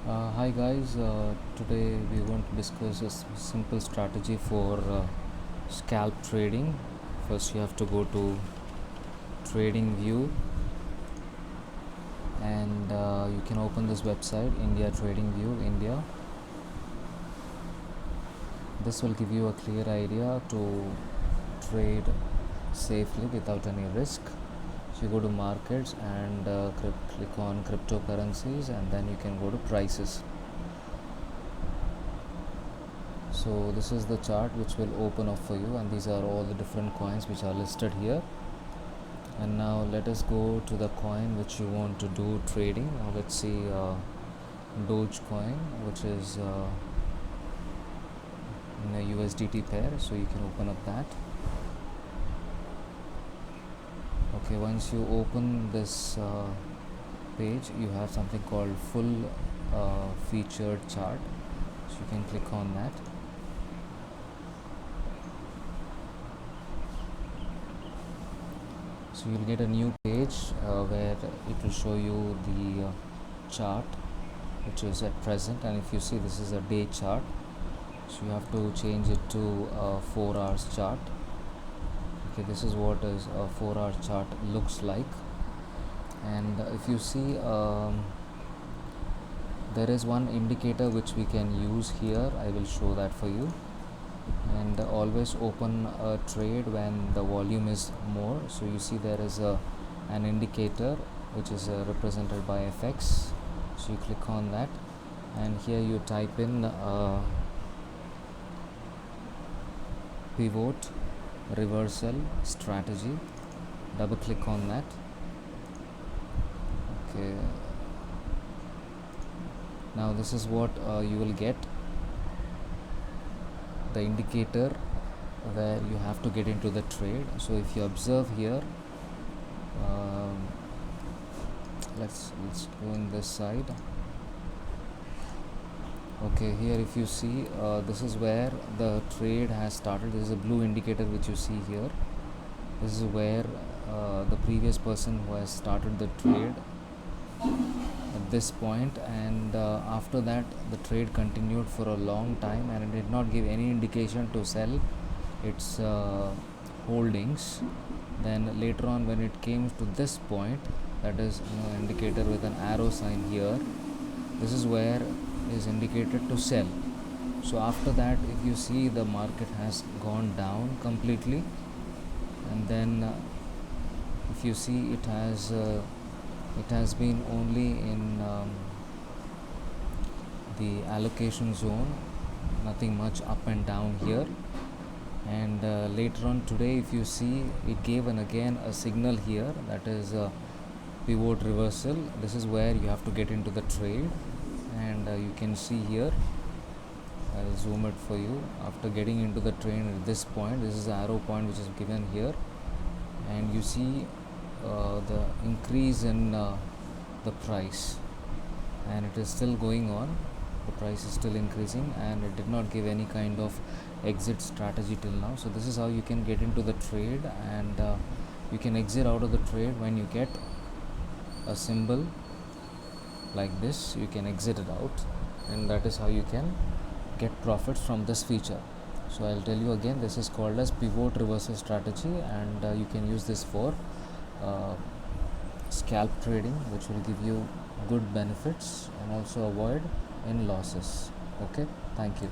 Hi guys, today we're going to discuss a simple strategy for scalp trading. First, you have to go to Trading View and you can open this website, India Trading View India. This will give you a clear idea to trade safely without any risk. So you go to markets and click on cryptocurrencies, and then you can go to prices. So this is the chart which will open up for you, and these are all the different coins which are listed here. And now let us go to the coin which you want to do trading. Now let's see Dogecoin, which is in a USDT pair, so you can open up that. Okay, once you open this page, you have something called full featured chart, so you can click on that. So you'll get a new page where it will show you the chart which is at present, and if you see, this is a day chart, so you have to change it to a 4 hours chart. Okay, this is what is a 4-hour chart looks like. And if you see, there is one indicator which we can use here. I will show that for you. And always open a trade when the volume is more. So you see there is an indicator which is represented by FX. So you click on that, and here you type in pivot reversal strategy. Double click on that. Okay, now this is what you will get, the indicator where you have to get into the trade. So if you observe here, um, let's go in this side. Okay, here if you see, this is where the trade has started. This is a blue indicator which you see here. This is where the previous person who has started the trade at this point, and after that the trade continued for a long time, and it did not give any indication to sell its holdings. Then later on, when it came to this point, that is indicator with an arrow sign here, this is where is indicated to sell. So after that, if you see, the market has gone down completely, and then if you see, it has been only in the allocation zone, nothing much up and down here. And later on today, if you see, it gave again a signal here, that is a pivot reversal. This is where you have to get into the trade, and you can see here, I'll zoom it for you. After getting into the trade at this point, this is the arrow point which is given here, and you see the increase in the price, and it is still going on. The price is still increasing, and it did not give any kind of exit strategy till now. So this is how you can get into the trade, and you can exit out of the trade when you get a symbol like this. You can exit it out, and that is how you can get profits from this feature. So I'll tell you again, this is called as pivot reversal strategy, and you can use this for uh, scalp trading, which will give you good benefits and also avoid any losses. Okay, thank you.